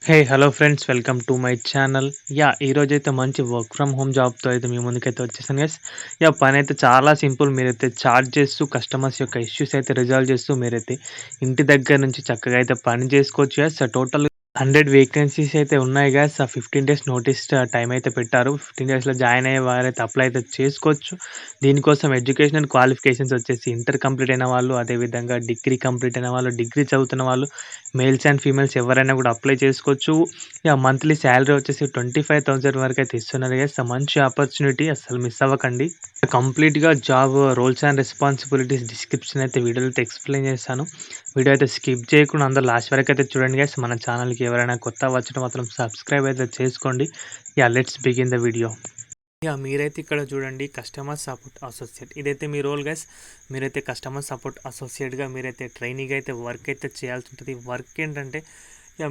Hello friends, welcome to my channel. ఈరోజైతే మంచి work from home జాబ్‌తో అయితే మీ ముందుకైతే వచ్చేసాను గైస్. పనైతే చాలా సింపుల్. మీరైతే చాట్ చేస్తూ కస్టమర్స్ యొక్క ఇష్యూస్ అయితే రిజాల్వ్ చేస్తూ మీరైతే ఇంటి దగ్గర నుంచి చక్కగా అయితే పని చేసుకోవచ్చు గైస్. టోటల్ 100 వేకెన్సీస్ అయితే ఉన్నాయి గైస్. 15 డేస్ నోటీస్ టైం అయితే పెట్టారు. 15 డేస్‌లో జాయిన్ అయ్యే వారైతే అప్లై అయితే చేసుకోవచ్చు. దీనికోసం ఎడ్యుకేషనల్ క్వాలిఫికేషన్స్ వచ్చేసి ఇంటర్ కంప్లీట్ అయిన వాళ్ళు, అదేవిధంగా డిగ్రీ కంప్లీట్ అయిన వాళ్ళు, డిగ్రీ చదువుతున్న వాళ్ళు, మేల్స్ అండ్ ఫీమేల్స్ ఎవరైనా కూడా అప్లై చేసుకోవచ్చు. మంత్లీ శాలరీ వచ్చేసి 25,000 వరకు అయితే ఇస్తున్నారు గైస్. మంచి ఆపర్చునిటీ, అసలు మిస్ అవ్వకండి. కంప్లీట్‌గా job roles and responsibilities description అయితే వీడియోలో అయితే ఎక్స్‌ప్లెయిన్ చేశాను. వీడియో అయితే స్కిప్ చేయకుండా అందరూ లాస్ట్ వరకు అయితే చూడండి గైస్. మన ఛానల్‌కి ఎవరైనా కొత్తగా వచ్చిన మాత్రం సబ్స్క్రైబ్ అయితే చేసుకోండి. Let's begin the video. మీరైతే ఇక్కడ చూడండి, కస్టమర్ సపోర్ట్ అసోసియేట్ ఇదైతే మీ రోల్ గైస్. మీరైతే కస్టమర్ సపోర్ట్ అసోసియేట్గా మీరైతే ట్రైనింగ్ అయితే వర్క్ అయితే చేయాల్సి ఉంటుంది. వర్క్ ఏంటంటే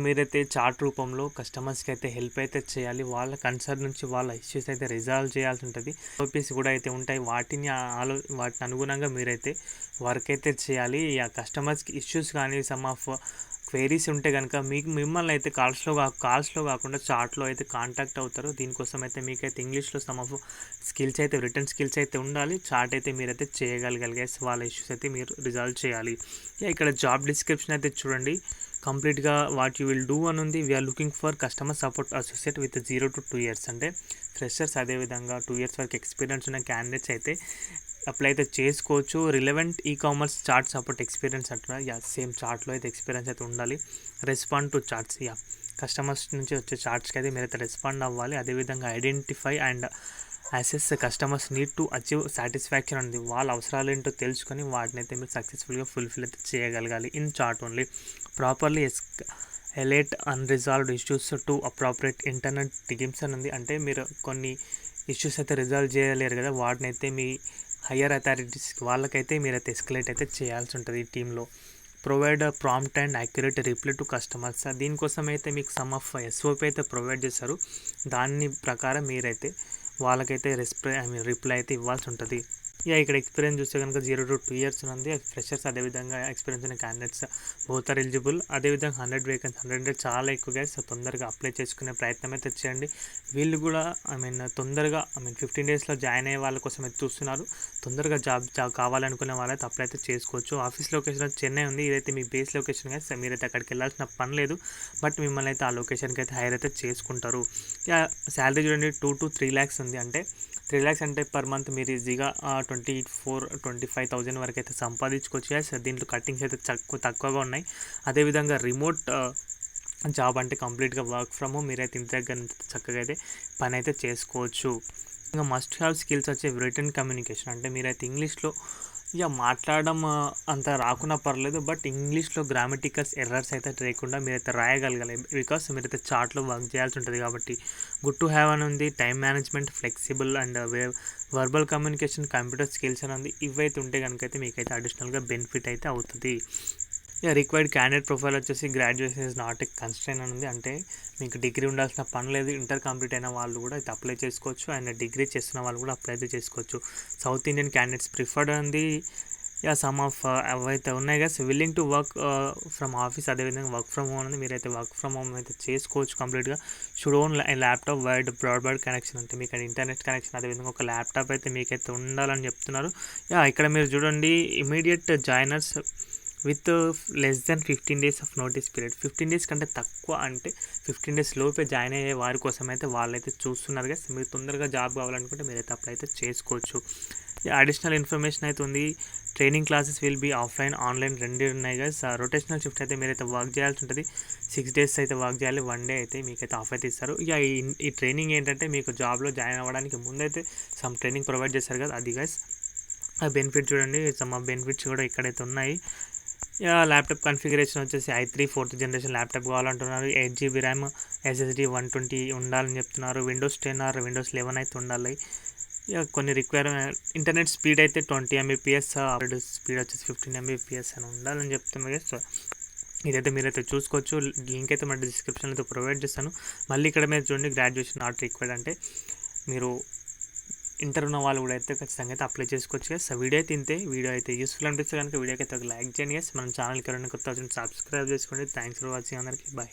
మీరైతే చార్ట్ రూపంలో కస్టమర్స్కి అయితే హెల్ప్ అయితే చేయాలి. వాళ్ళ కన్సర్న్ నుంచి వాళ్ళ ఇష్యూస్ అయితే రిజాల్వ్ చేయాల్సి ఉంటుంది. ఓపీస్ కూడా అయితే ఉంటాయి. వాటిని అనుగుణంగా మీరైతే వర్క్ అయితే చేయాలి. కస్టమర్స్కి ఇష్యూస్ కానీ సమ్ ఆఫ్ క్వైరీస్ ఉంటే కనుక మిమ్మల్ని అయితే కాల్స్లో కాకుండా చాట్లో అయితే కాంటాక్ట్ అవుతారు. దీనికోసం అయితే మీకైతే ఇంగ్లీష్లో సమ్ ఆఫ్ స్కిల్స్ అయితే రిటర్న్ స్కిల్స్ అయితే ఉండాలి. చాట్ అయితే మీరైతే చేయగలిగే వాళ్ళ ఇష్యూస్ అయితే మీరు రిజాల్వ్ చేయాలి. ఇక్కడ జాబ్ డిస్క్రిప్షన్ అయితే చూడండి. కంప్లీట్గా వాట్ యూ విల్ డూ అని ఉంది. We are looking for customer support associate with 0 to 2 years అంటే ఫ్రెషర్స్, అదేవిధంగా 2 years వరకు ఎక్స్పీరియన్స్ ఉన్న క్యాండిడేట్స్ అయితే అప్లై అయితే చేసుకోవచ్చు. Relevant commerce chart support experience అంటున్నారు. సేమ్ చార్ట్లో అయితే ఎక్స్పీరియన్స్ అయితే ఉండాలి. రెస్పాండ్ టు చార్ట్స్, కస్టమర్స్ నుంచి వచ్చే చార్ట్స్కి అయితే మీరైతే రెస్పాండ్ అవ్వాలి. అదేవిధంగా identify and assess customers need to achieve satisfaction ఉంది. వాళ్ళ అవసరాలు ఏంటో తెలుసుకొని వాటిని అయితే మీరు సక్సెస్ఫుల్గా ఫుల్ఫిల్ అయితే చేయగలగాలి in chart only. Properly allot unresolved issues to appropriate internet teams అని ఉంది. అంటే మీరు కొన్ని ఇష్యూస్ అయితే రిజాల్వ్ చేయలేరు కదా, వాటిని అయితే మీ హయ్యర్ అథారిటీస్కి వాళ్ళకైతే మీరైతే ఎస్కలేట్ అయితే చేయాల్సి ఉంటుంది ఈ టీంలో. Provide prompt and accurate reply to customers. దీనికోసం అయితే మీకు సమ్ ఆఫ్ ఎస్ఓపి అయితే ప్రొవైడ్ చేస్తారు. దాని ప్రకారం మీరైతే వాళ్ళకైతే రిప్లై అయితే ఇవ్వాల్సి ఉంటుంది. ఇక్కడ ఎక్స్పీరియన్స్ చూస్తే కనుక 0 to 2 years ఉంది. ఫ్రెషర్స్, అదేవిధంగా ఎక్స్పీరియన్స్ ఉన్న క్యాండిడేట్స్ బోత్ ఆర్ ఎలిజిబుల్. అదేవిధంగా 100 వేకెన్సీ, 100 చాలా ఎక్కువ గైస్. తొందరగా అప్లై చేసుకునే ప్రయత్నం అయితే చేయండి. వీళ్ళు కూడా తొందరగా 15 డేస్లో జాయిన్ అయ్యే వాళ్ళ కోసం అయితే చూస్తున్నారు. తొందరగా జాబ్ కావాలనుకునే వాళ్ళైతే అప్లై అయితే చేసుకోవచ్చు. ఆఫీస్ లొకేషన్ చెన్నై ఉంది. ఇదైతే మీ బేస్ లొకేషన్ గైస్. మీరైతే అక్కడికి వెళ్ళాల్సిన పని లేదు. బట్ మిమ్మల్ని అయితే ఆ లొకేషన్కి అయితే హైర్ అయితే చేసుకుంటారు. శాలరీ చూడండి, 2 to 3 lakhs ఉంది. అంటే 3 lakhs అంటే పర్ మంత్ మీరు ఈజీగా 24,000-25,000 వరకు అయితే సంపాదించుకోవచ్చు. దీంట్లో కట్టింగ్స్ అయితే తక్కువగా ఉన్నాయి. అదేవిధంగా రిమోట్ జాబ్ అంటే కంప్లీట్గా వర్క్ ఫ్రమ్ హోమ్. మీరైతే ఇంటి దగ్గర చక్కగా అయితే పని అయితే చేసుకోవచ్చు. ఇంకా మస్ట్ హ్యావ్ స్కిల్స్ వచ్చే రిటర్న్ కమ్యూనికేషన్. అంటే మీరైతే ఇంగ్లీష్లో మాట్లాడడం అంత రాకున్నా పర్లేదు, బట్ ఇంగ్లీష్లో గ్రామటికల్స్ ఎర్రర్స్ అయితే లేకుండా మీరైతే రాయగలగాలి. బికాస్ మీరైతే చార్ట్లో వర్క్ చేయాల్సి ఉంటుంది కాబట్టి. గుడ్ టు హ్యావ్ అని ఉంది. Time management, flexible and verbal communication, computer skills అని ఉంది. ఇవైతే ఉంటే కనుకైతే మీకైతే అడిషనల్గా బెనిఫిట్ అయితే అవుతుంది. రిక్వైర్డ్ క్యాండిడేట్ ప్రొఫైల్ వచ్చేసి graduation is not a constraint అని ఉంది. అంటే మీకు డిగ్రీ ఉండాల్సిన పని లేదు. ఇంటర్ కంప్లీట్ అయిన వాళ్ళు కూడా అయితే అప్లై చేసుకోవచ్చు. అండ్ డిగ్రీ చేస్తున్న వాళ్ళు కూడా అప్లై అయితే చేసుకోవచ్చు. సౌత్ ఇండియన్ క్యాండిడేట్స్ ప్రిఫర్డ్ ఉంది. సమ్ ఆఫ్ అవైతే ఉన్నాయి కదా. Willing to work from office, అదేవిధంగా వర్క్ ఫ్రమ్ హోమ్ ఉంది. మీరైతే వర్క్ ఫ్రమ్ హోమ్ అయితే చేసుకోవచ్చు కంప్లీట్గా. Should own laptop wide broadband connection అంటే మీకు ఇంటర్నెట్ కనెక్షన్, అదేవిధంగా ఒక ల్యాప్టాప్ అయితే మీకైతే ఉండాలని చెప్తున్నారు. ఇక్కడ మీరు చూడండి, immediate joiners with less than 15 days of notice period. 15 days కంటే తక్కువ, అంటే 15 days లోపే జాయిన్ అయ్యే వారి కోసం అయితే వాళ్ళైతే చూస్తున్నారు కదా. మీరు తొందరగా జాబ్ కావాలనుకుంటే మీరైతే అప్లై అయితే చేసుకోవచ్చు. అడిషనల్ ఇన్ఫర్మేషన్ అయితే ఉంది. Training classes will be offline, online రెండు ఉన్నాయి కదా. రొటేషనల్ షిఫ్ట్ అయితే మీరైతే వర్క్ చేయాల్సి ఉంటుంది. 6 days అయితే వర్క్ చేయాలి. 1 day అయితే మీకైతే ఆఫ్ అయితే ఇస్తారు. ఈ ట్రైనింగ్ ఏంటంటే మీకు జాబ్లో జాయిన్ అవ్వడానికి ముందైతే సమ్ ట్రైనింగ్ ప్రొవైడ్ చేస్తారు కదా, అది గైస్. ఆ బెనిఫిట్ చూడండి, సమ్ బెనిఫిట్స్ కూడా ఇక్కడైతే ఉన్నాయి. ల్యాప్టాప్ కన్ఫిగరేషన్ వచ్చేసి i3 4th generation ల్యాప్టాప్ కావాలంటున్నారు. 8GB ర్యామ్, SSD 120 ఉండాలని చెప్తున్నారు. విండోస్ 10 ఆర్ విండోస్ 11 అయితే ఉండాలి. కొన్ని ఇంటర్నెట్ స్పీడ్ అయితే 20 Mbps, స్పీడ్ వచ్చేసి 15 Mbps అని ఉండాలని చెప్తున్నారు. సో ఇదైతే మీరైతే చూసుకోవచ్చు. లింక్ అయితే మన డిస్క్రిప్షన్లో అయితే ప్రొవైడ్ చేస్తాను. మళ్ళీ ఇక్కడ మీరు చూడండి, గ్రాడ్యుయేషన్ నాట్ రిక్వైర్డ్. అంటే మీరు ఇంటర్ ఉన్న వాళ్ళు కూడా అయితే ఖచ్చితంగా అయితే అప్లై చేసుకోవచ్చు. సో వీడియో అయితే ఇంతే. వీడియో అయితే యూస్ఫుల్ అనిపిస్తే కనుక వీడియోకి అయితే ఒక లైక్ చేయండి. మన ఛానల్కి ఎవరైనా కొత్త సబ్స్క్రైబ్ చేసుకోండి. థ్యాంక్స్ ఫర్ వాచింగ్ అందరికీ. బాయ్.